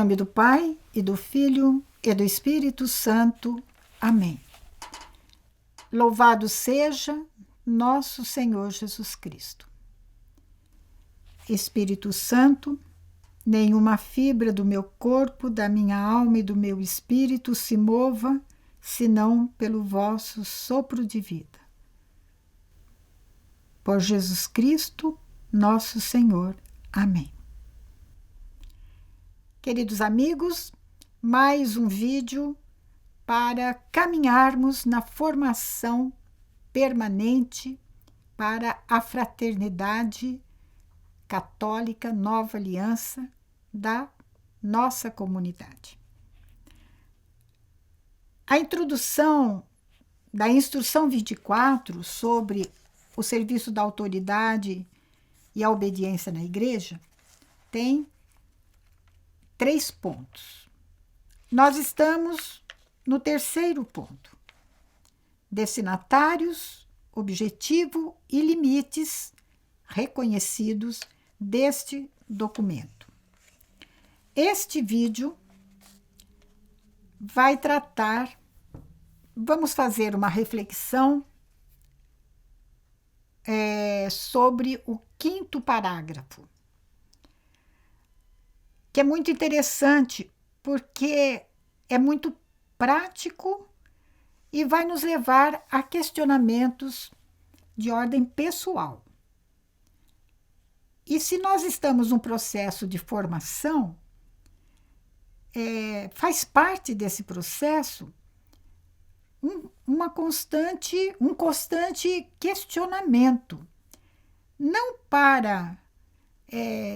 nome do Pai, e do Filho, e do Espírito Santo. Amém. Louvado seja nosso Senhor Jesus Cristo. Espírito Santo, nenhuma fibra do meu corpo, da minha alma e do meu espírito se mova, senão pelo vosso sopro de vida. Por Jesus Cristo, nosso Senhor. Amém. Queridos amigos, mais um vídeo para caminharmos na formação permanente para a fraternidade católica Nova Aliança da nossa comunidade. A introdução da Instrução 24 sobre o serviço da autoridade e a obediência na Igreja tem 3 pontos. Nós estamos no 3º ponto: destinatários, objetivo e limites reconhecidos deste documento. Este vídeo vai tratar, vamos fazer uma reflexão sobre o 5º parágrafo, que é muito interessante porque é muito prático e vai nos levar a questionamentos de ordem pessoal. E se nós estamos num processo de formação, faz parte desse processo um constante questionamento, não para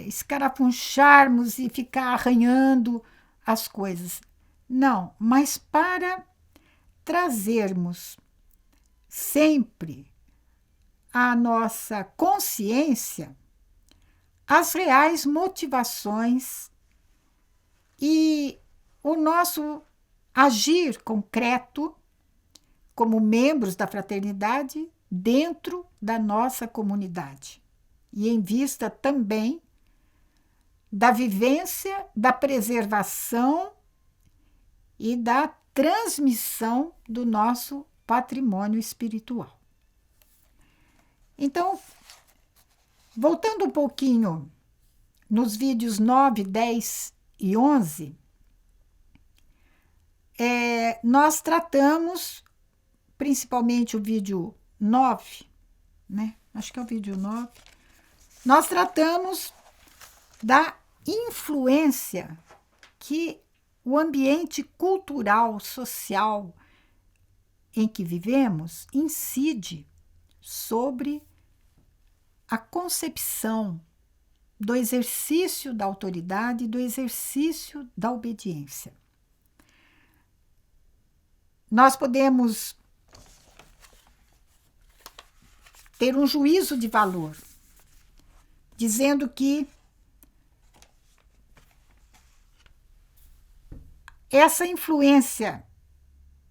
escarafuncharmos e ficar arranhando as coisas, não, mas para trazermos sempre à nossa consciência as reais motivações e o nosso agir concreto como membros da fraternidade dentro da nossa comunidade. E em vista também da vivência, da preservação e da transmissão do nosso patrimônio espiritual. Então, voltando um pouquinho nos vídeos 9, 10 e 11, nós tratamos, principalmente o vídeo 9, né? Acho que é o vídeo 9, nós tratamos da influência que o ambiente cultural, social em que vivemos incide sobre a concepção do exercício da autoridade e do exercício da obediência. Nós podemos ter um juízo de valor, dizendo que essa influência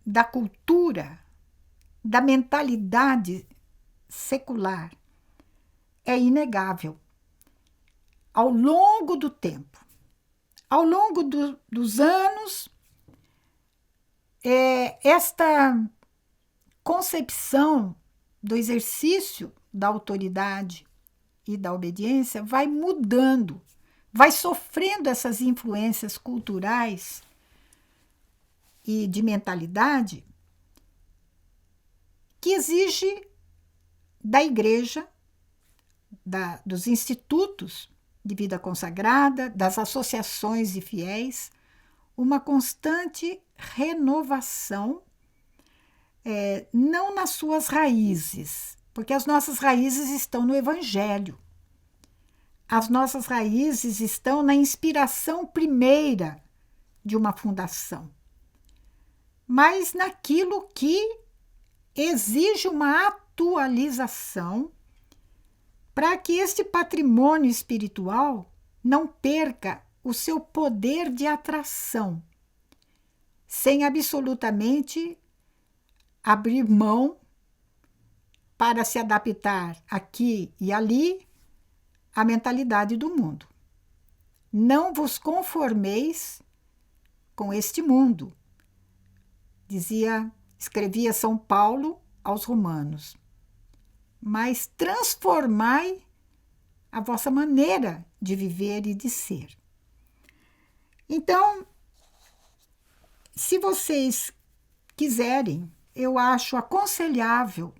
da cultura, da mentalidade secular, é inegável. Ao longo do tempo, ao longo dos anos, esta concepção do exercício da autoridade e da obediência vai mudando, vai sofrendo essas influências culturais e de mentalidade que exige da igreja, dos institutos de vida consagrada, das associações de fiéis, uma constante renovação, não nas suas raízes, porque as nossas raízes estão no Evangelho. As nossas raízes estão na inspiração primeira de uma fundação, mas naquilo que exige uma atualização para que este patrimônio espiritual não perca o seu poder de atração, sem absolutamente abrir mão para se adaptar aqui e ali à mentalidade do mundo. Não vos conformeis com este mundo. Escrevia São Paulo aos Romanos. Mas transformai a vossa maneira de viver e de ser. Então, se vocês quiserem, eu acho aconselhável,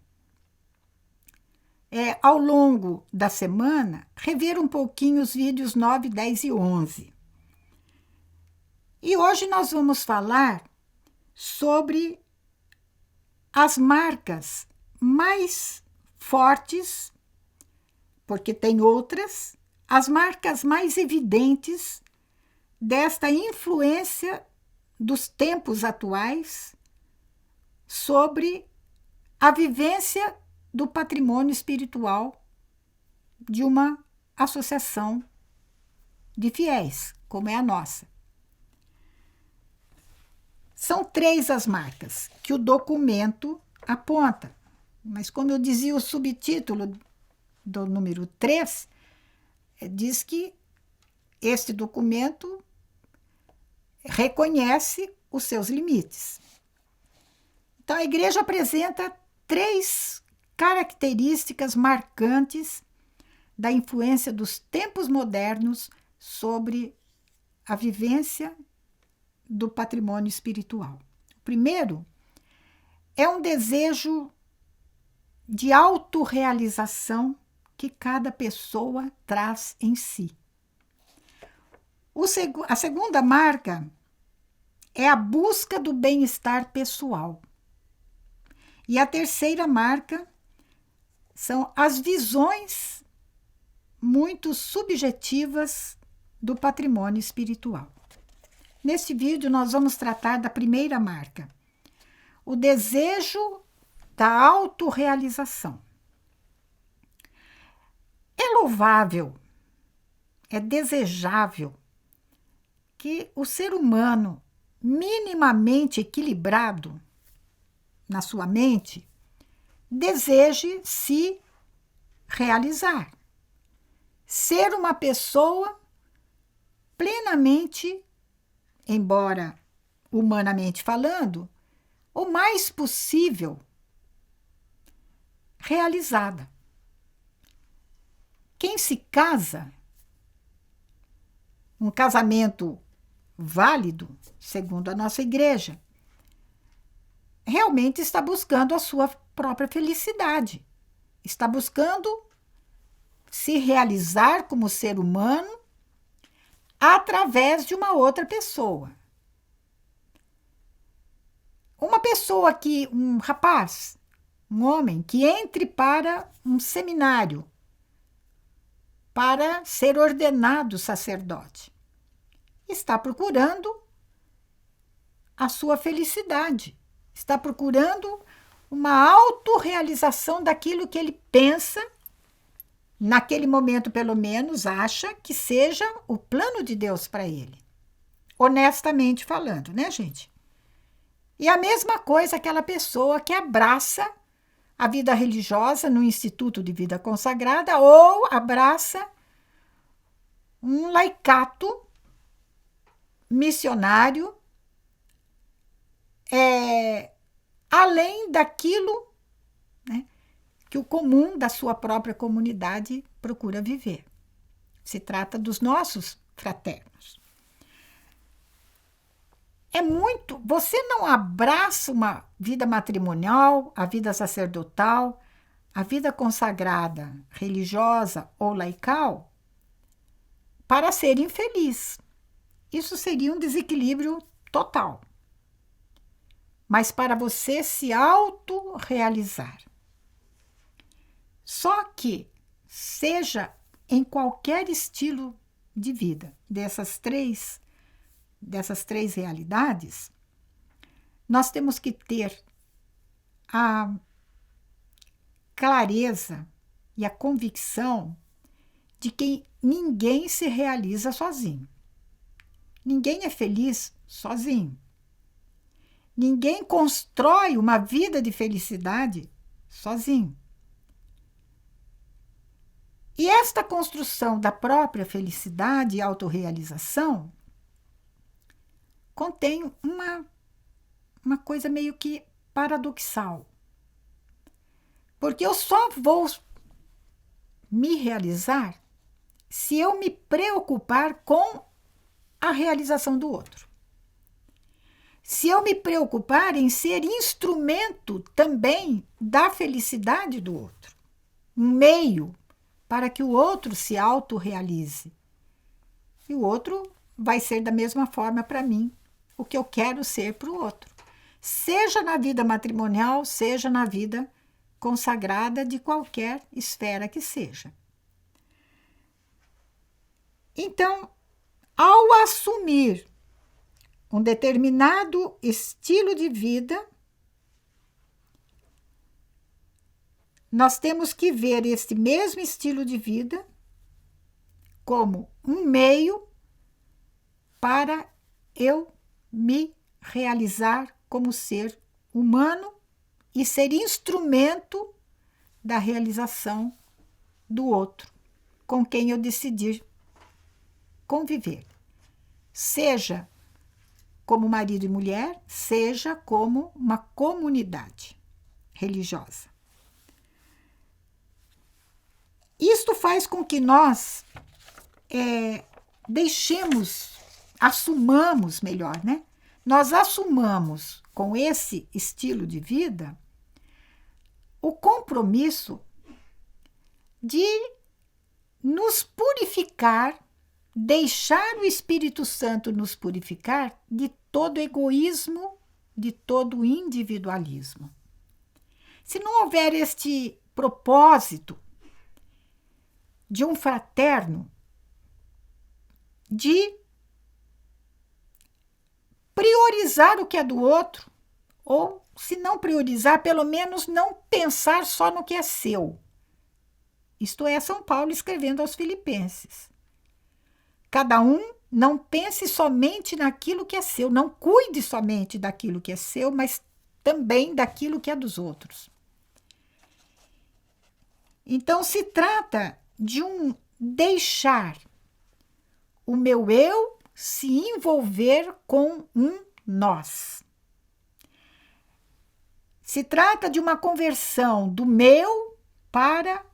ao longo da semana, rever um pouquinho os vídeos 9, 10 e 11. E hoje nós vamos falar sobre as marcas mais fortes, porque tem outras, as marcas mais evidentes desta influência dos tempos atuais sobre a vivência do patrimônio espiritual de uma associação de fiéis, como é a nossa. São 3 as marcas que o documento aponta, mas como eu dizia, o subtítulo do número 3 diz que este documento reconhece os seus limites. Então, a Igreja apresenta 3 características marcantes da influência dos tempos modernos sobre a vivência do patrimônio espiritual. O primeiro é um desejo de autorrealização que cada pessoa traz em si. A segunda marca é a busca do bem-estar pessoal. E a terceira marca são as visões muito subjetivas do patrimônio espiritual. Neste vídeo, nós vamos tratar da primeira marca, o desejo da autorrealização. É louvável, é desejável que o ser humano minimamente equilibrado na sua mente deseje se realizar, ser uma pessoa plenamente, embora humanamente falando, o mais possível realizada. Quem se casa, um casamento válido, segundo a nossa igreja, realmente está buscando a sua própria felicidade, está buscando se realizar como ser humano através de uma outra pessoa. Uma pessoa um rapaz, um homem que entre para um seminário para ser ordenado sacerdote, está procurando a sua felicidade, está procurando uma autorrealização daquilo que ele pensa, naquele momento pelo menos acha que seja o plano de Deus para ele. Honestamente falando, né, gente? E a mesma coisa aquela pessoa que abraça a vida religiosa no Instituto de Vida Consagrada ou abraça um laicato missionário além daquilo, né, que o comum da sua própria comunidade procura viver. Se trata dos nossos fraternos. Você não abraça uma vida matrimonial, a vida sacerdotal, a vida consagrada, religiosa ou laical, para ser infeliz. Isso seria um desequilíbrio total. Mas para você se autorrealizar. Só que, seja em qualquer estilo de vida dessas três realidades, nós temos que ter a clareza e a convicção de que ninguém se realiza sozinho. Ninguém é feliz sozinho. Ninguém constrói uma vida de felicidade sozinho. E esta construção da própria felicidade e autorrealização contém uma coisa meio que paradoxal. Porque eu só vou me realizar se eu me preocupar com a realização do outro. Se eu me preocupar em ser instrumento também da felicidade do outro, um meio para que o outro se autorrealize. E o outro vai ser da mesma forma para mim o que eu quero ser para o outro. Seja na vida matrimonial, seja na vida consagrada de qualquer esfera que seja. Então, ao assumir um determinado estilo de vida, nós temos que ver esse mesmo estilo de vida como um meio para eu me realizar como ser humano e ser instrumento da realização do outro, com quem eu decidir conviver. Seja como marido e mulher, seja como uma comunidade religiosa. Isto faz com que nós assumamos melhor, né? Nós assumamos com esse estilo de vida o compromisso de nos purificar, deixar o Espírito Santo nos purificar de todo egoísmo, de todo individualismo. Se não houver este propósito de um fraterno, de priorizar o que é do outro, ou se não priorizar, pelo menos não pensar só no que é seu. Isto é São Paulo escrevendo aos Filipenses. Cada um não pense somente naquilo que é seu, não cuide somente daquilo que é seu, mas também daquilo que é dos outros. Então, se trata de deixar o meu eu se envolver com um nós. Se trata de uma conversão do meu para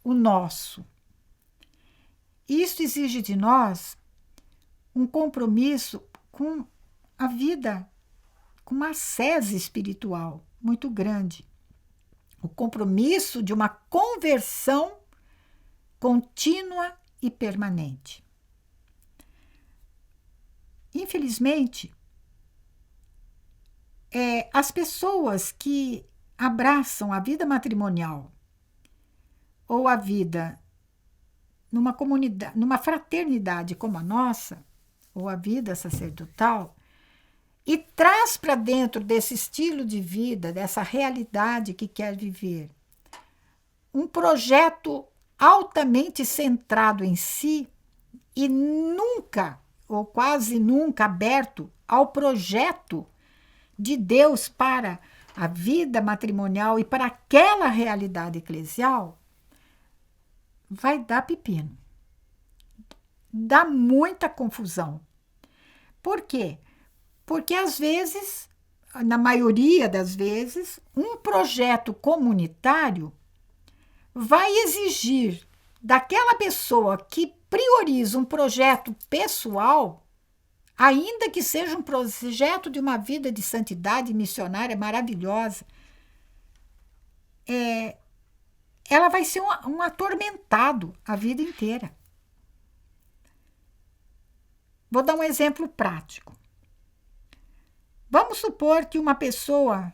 o nosso. Isso exige de nós um compromisso com a vida, com uma ascese espiritual muito grande. O compromisso de uma conversão contínua e permanente. Infelizmente, as pessoas que abraçam a vida matrimonial ou a vida numa comunidade, numa fraternidade como a nossa, ou a vida sacerdotal, e traz para dentro desse estilo de vida, dessa realidade que quer viver, um projeto altamente centrado em si e nunca, ou quase nunca, aberto ao projeto de Deus para a vida matrimonial e para aquela realidade eclesial, vai dar pepino. Dá muita confusão. Por quê? Porque, às vezes, na maioria das vezes, um projeto comunitário vai exigir daquela pessoa que prioriza um projeto pessoal, ainda que seja um projeto de uma vida de santidade missionária maravilhosa, ela vai ser um atormentado a vida inteira. Vou dar um exemplo prático. Vamos supor que uma pessoa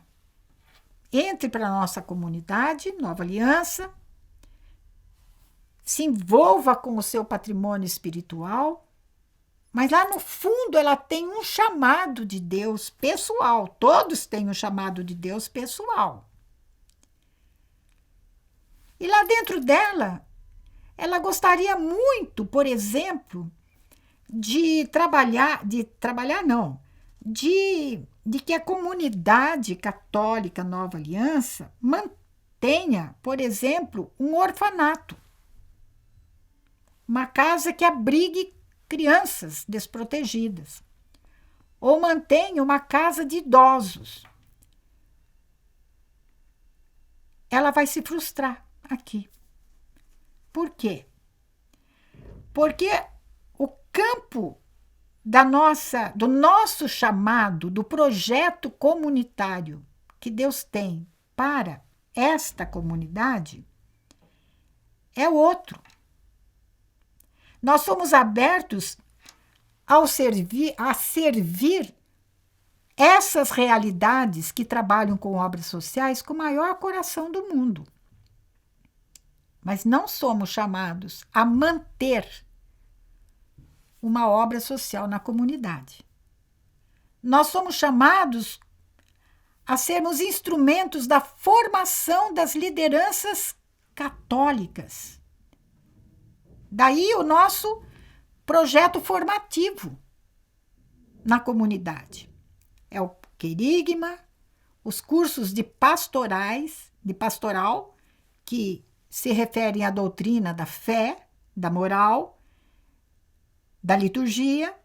entre para a nossa comunidade, Nova Aliança, se envolva com o seu patrimônio espiritual, mas lá no fundo ela tem um chamado de Deus pessoal. Todos têm um chamado de Deus pessoal. E lá dentro dela, ela gostaria muito, por exemplo, de que a comunidade católica Nova Aliança mantenha, por exemplo, um orfanato. Uma casa que abrigue crianças desprotegidas. ou mantém uma casa de idosos. Ela vai se frustrar aqui. Por quê? Porque o campo do nosso chamado, do projeto comunitário que Deus tem para esta comunidade, é outro. Nós somos abertos a servir essas realidades que trabalham com obras sociais com o maior coração do mundo. Mas não somos chamados a manter uma obra social na comunidade. Nós somos chamados a sermos instrumentos da formação das lideranças católicas. Daí o nosso projeto formativo na comunidade. É o querigma, os cursos de pastoral, que se referem à doutrina da fé, da moral, da liturgia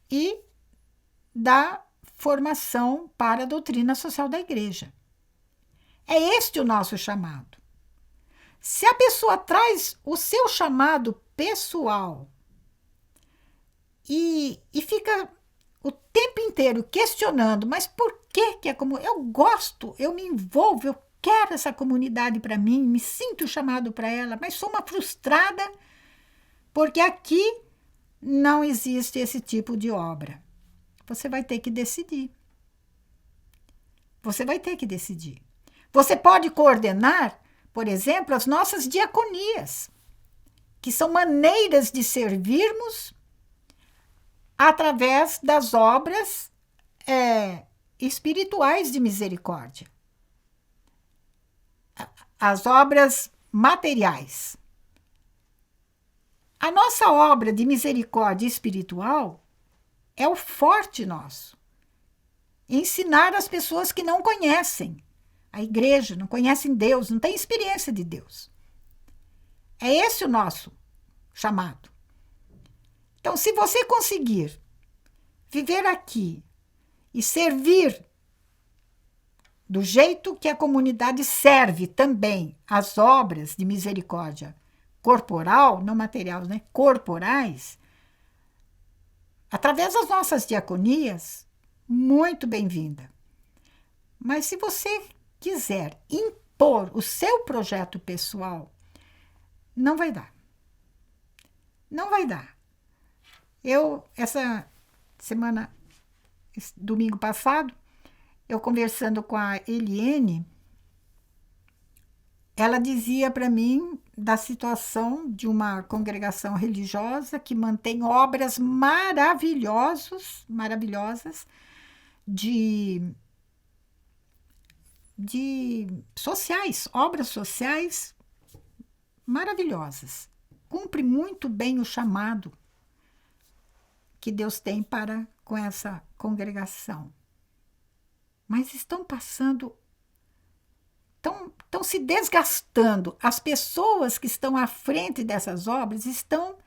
e da formação para a doutrina social da igreja. É este o nosso chamado. Se a pessoa traz o seu chamado pessoal e fica o tempo inteiro questionando, mas por que é como eu gosto, eu me envolvo, eu quero essa comunidade para mim, me sinto chamado para ela, mas sou uma frustrada porque aqui não existe esse tipo de obra. Você vai ter que decidir. Você vai ter que decidir. Você pode coordenar, por exemplo, as nossas diaconias, que são maneiras de servirmos através das obras espirituais de misericórdia. As obras materiais. A nossa obra de misericórdia espiritual é o forte nosso. Ensinar as pessoas que não conhecem a igreja, não conhecem Deus, não têm experiência de Deus. É esse o nosso chamado. Então, se você conseguir viver aqui e servir do jeito que a comunidade serve também as obras de misericórdia corporal, não materiais, né? Corporais, através das nossas diaconias, muito bem-vinda. Mas se você quiser impor o seu projeto pessoal, não vai dar. Não vai dar. Essa semana, domingo passado, eu conversando com a Eliene, ela dizia para mim da situação de uma congregação religiosa que mantém obras maravilhosas de sociais, obras sociais maravilhosas. Cumpre muito bem o chamado que Deus tem para com essa congregação. Mas estão passando, estão se desgastando. As pessoas que estão à frente dessas obras estão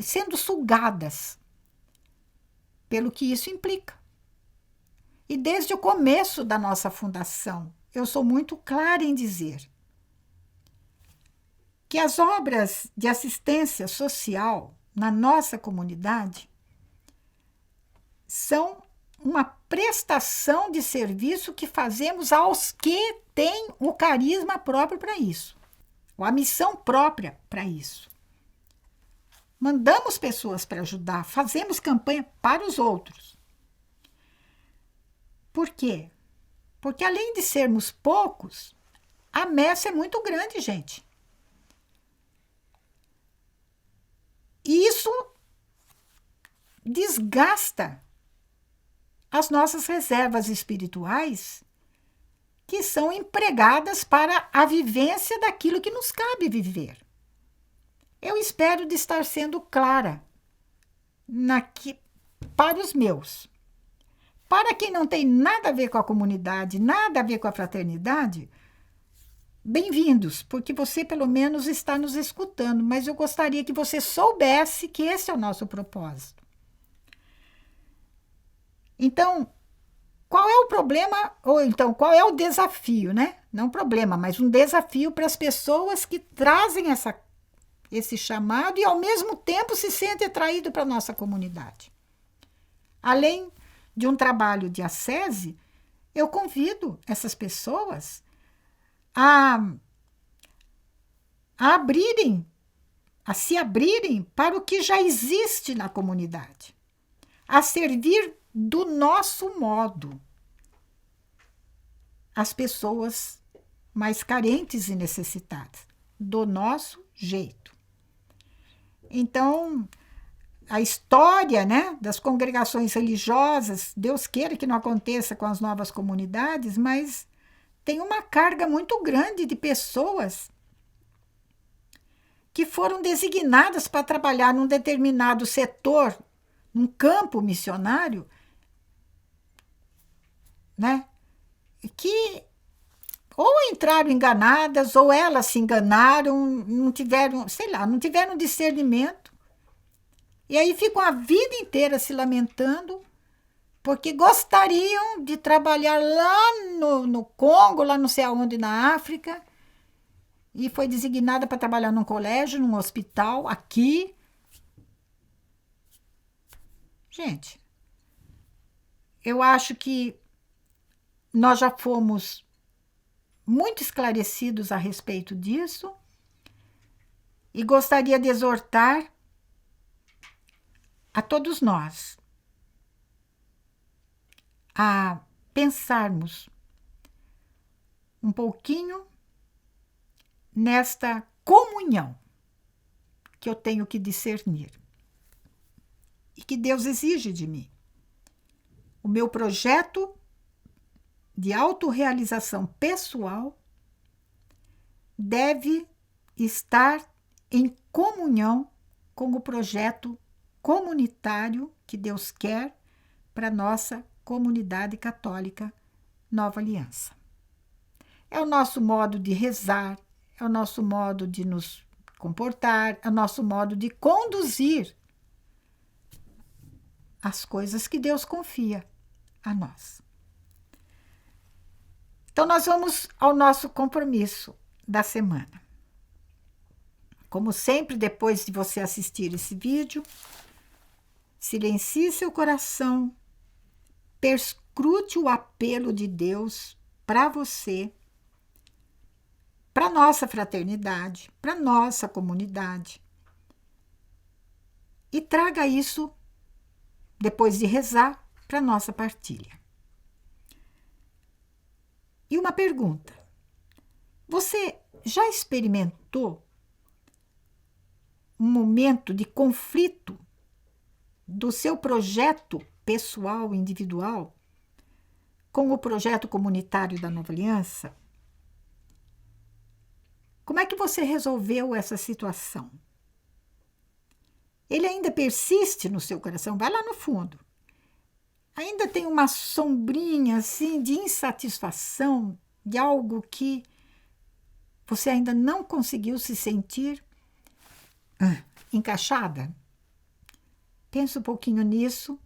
sendo sugadas pelo que isso implica. E desde o começo da nossa fundação, eu sou muito clara em dizer que as obras de assistência social na nossa comunidade são uma prestação de serviço que fazemos aos que têm o carisma próprio para isso, ou a missão própria para isso. Mandamos pessoas para ajudar, fazemos campanha para os outros. Por quê? Porque além de sermos poucos, a messa é muito grande, gente. E isso desgasta as nossas reservas espirituais, que são empregadas para a vivência daquilo que nos cabe viver. Eu espero de estar sendo clara para os meus. Para quem não tem nada a ver com a comunidade, nada a ver com a fraternidade, bem-vindos, porque você pelo menos está nos escutando, mas eu gostaria que você soubesse que esse é o nosso propósito. Então, qual é o problema, ou então, qual é o desafio, né? Não problema, mas um desafio para as pessoas que trazem esse chamado e, ao mesmo tempo, se sentem atraídos para a nossa comunidade. Além de um trabalho de ascese, eu convido essas pessoas a se abrirem para o que já existe na comunidade, a servir do nosso modo as pessoas mais carentes e necessitadas, do nosso jeito. Então, a história, né, das congregações religiosas, Deus queira que não aconteça com as novas comunidades, mas tem uma carga muito grande de pessoas que foram designadas para trabalhar num determinado setor, num campo missionário, né, que ou entraram enganadas, ou elas se enganaram, não tiveram, não tiveram discernimento. E aí ficam a vida inteira se lamentando, porque gostariam de trabalhar lá no Congo, lá não sei aonde, na África, e foi designada para trabalhar num colégio, num hospital, aqui. Gente, eu acho que nós já fomos muito esclarecidos a respeito disso e gostaria de exortar a todos nós a pensarmos um pouquinho nesta comunhão que eu tenho que discernir e que Deus exige de mim. O meu projeto de autorrealização pessoal deve estar em comunhão com o projeto comunitário que Deus quer para a nossa comunidade católica Nova Aliança. É o nosso modo de rezar, é o nosso modo de nos comportar, é o nosso modo de conduzir as coisas que Deus confia a nós. Então, nós vamos ao nosso compromisso da semana. Como sempre, depois de você assistir esse vídeo, silencie seu coração, perscrute o apelo de Deus para você, para nossa fraternidade, para nossa comunidade. E traga isso, depois de rezar, para nossa partilha. E uma pergunta: você já experimentou um momento de conflito do seu projeto pessoal, individual, com o projeto comunitário da Nova Aliança? Como é que você resolveu essa situação? Ele ainda persiste no seu coração? Vai lá no fundo. Ainda tem uma sombrinha assim de insatisfação, de algo que você ainda não conseguiu se sentir encaixada? Pense um pouquinho nisso,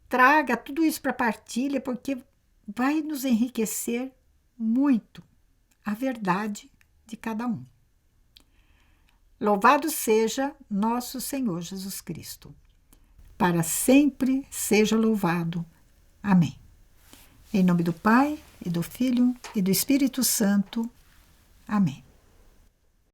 traga tudo isso para a partilha, porque vai nos enriquecer muito a verdade de cada um. Louvado seja nosso Senhor Jesus Cristo. Para sempre seja louvado. Amém. Em nome do Pai, e do Filho, e do Espírito Santo. Amém.